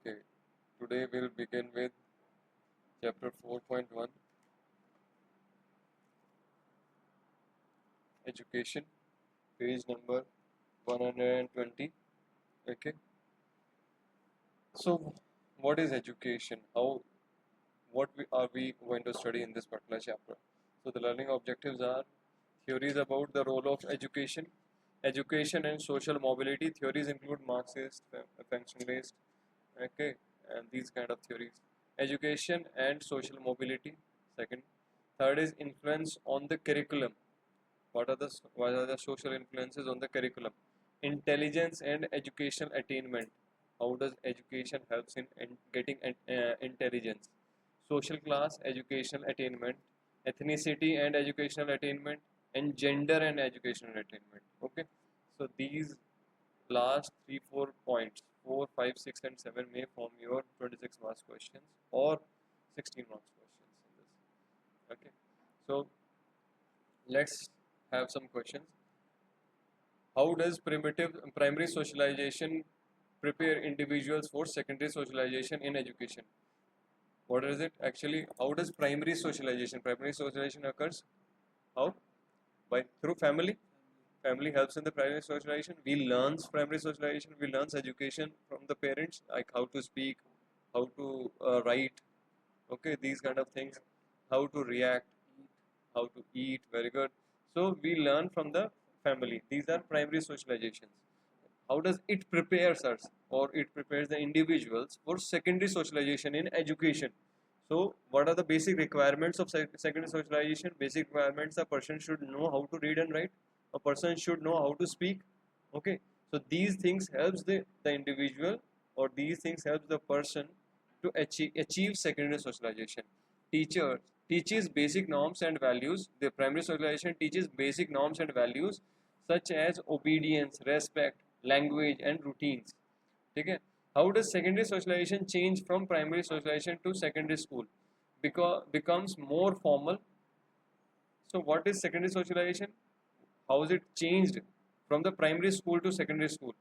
Okay, today we'll begin with chapter 4.1 Education, page number 120. Okay, so what is education? Are we going to study in this particular chapter? So, the learning objectives are theories about the role of education, education and social mobility. Theories include Marxist, functionalist, okay, and these kind of theories. Education and social mobility. Second, third is influence on the curriculum. What are the social influences on the curriculum? Intelligence and educational attainment. How does education helps in getting intelligence? Social class, educational attainment, ethnicity and educational attainment, and gender and educational attainment. Okay, so these last 3-4 points, 4, 5, 6, and 7 may form your 26 marks questions or 16 marks questions in this. Okay, so let's have some questions. How does primary socialization prepare individuals for secondary socialization in education? What is it actually? How does primary socialization? Primary socialization occurs how? By through family. Family helps in the primary socialization. We learns primary socialization. We learns education from the parents, like how to speak, how to write. Okay, these kind of things. How to react, how to eat. Very good. So we learn from the family. These are primary socializations. How does it prepares us or it prepares the individuals for secondary socialization in education? So what are the basic requirements of secondary socialization? Basic requirements: a person should know how to read and write, a person should know how to speak. Okay, so these things helps the individual, or these things helps the person to achieve secondary socialization. Teacher teaches basic norms and values. The primary socialization teaches basic norms and values such as obedience, respect, language, and routines. Okay. How does secondary socialization change from primary socialization to secondary school? Because becomes more formal. So what is secondary socialization? How is it changed from the primary school to secondary school?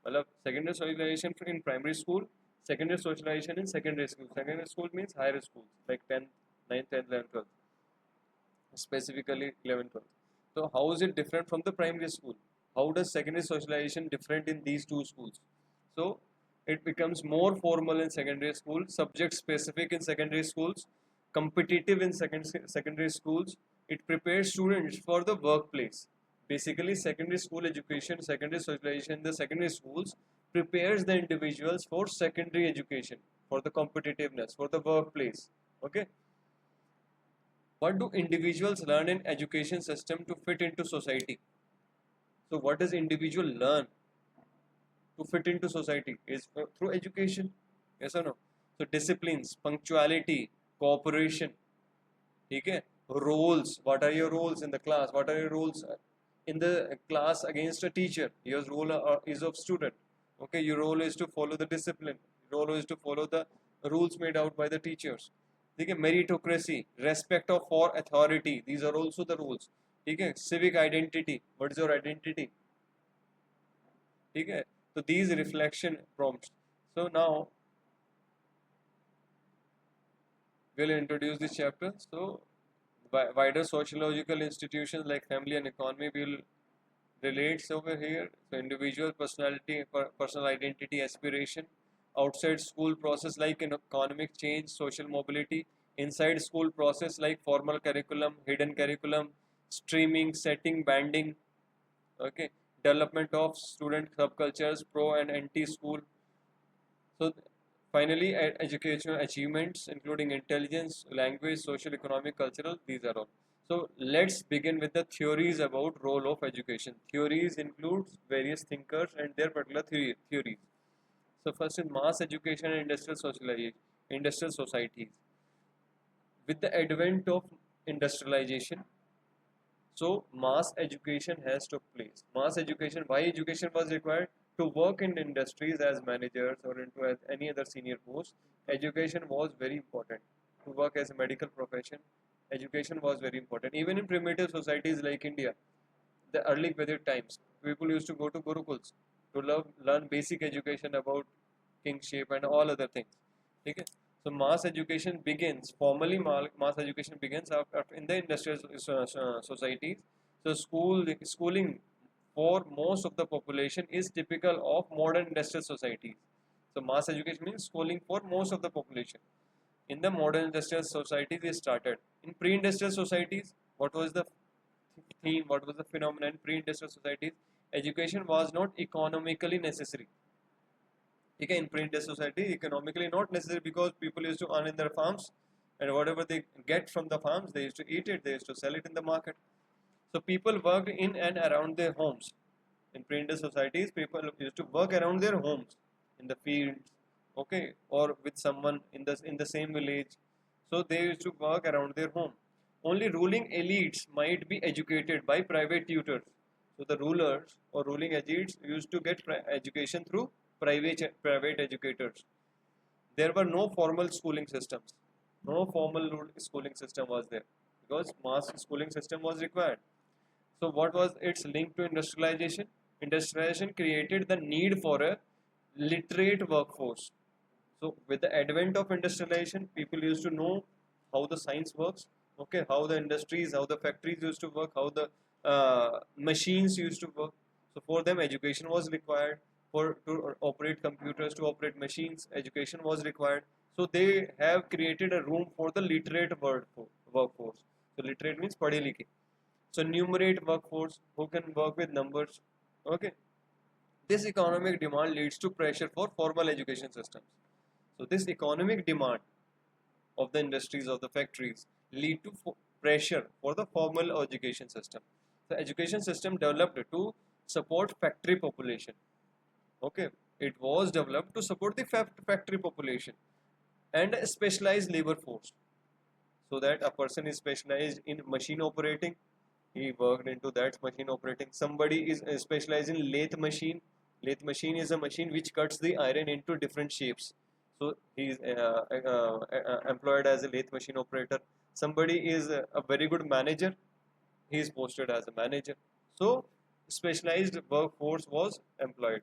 Well, secondary socialization in primary school, secondary socialization in secondary school. Secondary school means higher schools like 10th, 9th, 10th, 11th, 12th, specifically 11th, 12th. So how is it different from the primary school? How does secondary socialization different in these two schools? So it becomes more formal in secondary school, subject specific in secondary schools, competitive in secondary schools. It prepares students for the workplace. Basically, secondary school education, secondary socialization, the secondary schools prepares the individuals for secondary education, for the competitiveness, for the workplace. Okay. What do individuals learn in education system to fit into society? So what does individual learn to fit into society? Is through education. Yes or no? So disciplines, punctuality, cooperation. Okay? Roles. What are your roles in the class? What are your roles in the class against a teacher? Your role is of student. Okay, your role is to follow the discipline. Your role is to follow the rules made out by the teachers. Okay, meritocracy, respect of for authority. These are also the rules. Okay, civic identity. What is your identity? Okay, so these reflection prompts. So now we'll introduce this chapter. So wider sociological institutions like family and economy will relates over here. So individual personality, personal identity, aspiration, outside school process like in economic change, social mobility, inside school process like formal curriculum, hidden curriculum, streaming, setting, banding. Okay, development of student subcultures, pro and anti school. So finally, educational achievements including intelligence, language, social, economic, cultural. These are all. So let's begin with the theories about role of education. Theories includes various thinkers and their particular theories. So first is mass education and industrial societies. With the advent of industrialization, so mass education has took place. Mass education, why education was required? To work in industries as managers or into as any other senior post. Education was very important. To work as a medical profession, education was very important. Even in primitive societies like India, the early Vedic times, people used to go to Gurukuls to learn basic education about kingship and all other things. Okay? So mass education begins, formally mass education begins after in the industrial societies. So schooling for most of the population is typical of modern industrial societies. So mass education means schooling for most of the population. In the modern industrial societies, they started. In pre-industrial societies, what was the theme, what was the phenomenon? Pre-industrial societies, education was not economically necessary. Okay, in pre-industrial society, economically not necessary because people used to earn in their farms, and whatever they get from the farms, they used to eat it, they used to sell it in the market. So people worked in and around their homes. In pre-industrial societies, people used to work around their homes, in the fields, okay, or with someone in the same village. So they used to work around their home. Only ruling elites might be educated by private tutors. So the rulers or ruling elites used to get education through private educators. There were no formal schooling systems. No formal schooling system was there because mass schooling system was required. So what was its link to industrialization? Industrialization created the need for a literate workforce. So with the advent of industrialization, people used to know how the science works, okay, how the industries, how the factories used to work, how the machines used to work. So for them, education was required. For to operate computers, to operate machines, education was required. So they have created a room for the literate workforce. So literate means padhe likhe. So numerate workforce who can work with numbers. Okay. This economic demand leads to pressure for formal education systems. So this economic demand of the industries of the factories lead to pressure for the formal education system. The education system developed to support factory population. Okay, it was developed to support the factory population and a specialized labor force. So that a person is specialized in machine operating, he worked into that machine operating. Somebody is specialized in lathe machine. Lathe machine is a machine which cuts the iron into different shapes. So he is employed as a lathe machine operator. Somebody is a very good manager, he is posted as a manager. So specialized workforce was employed.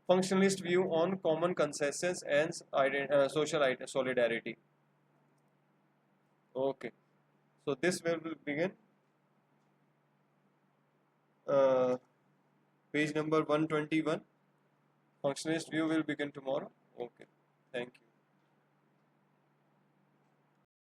Functionalist view on common consensus and social solidarity. Okay, so this will begin. Uh, Page number 121. Functionalist view will begin tomorrow. Okay. Thank you.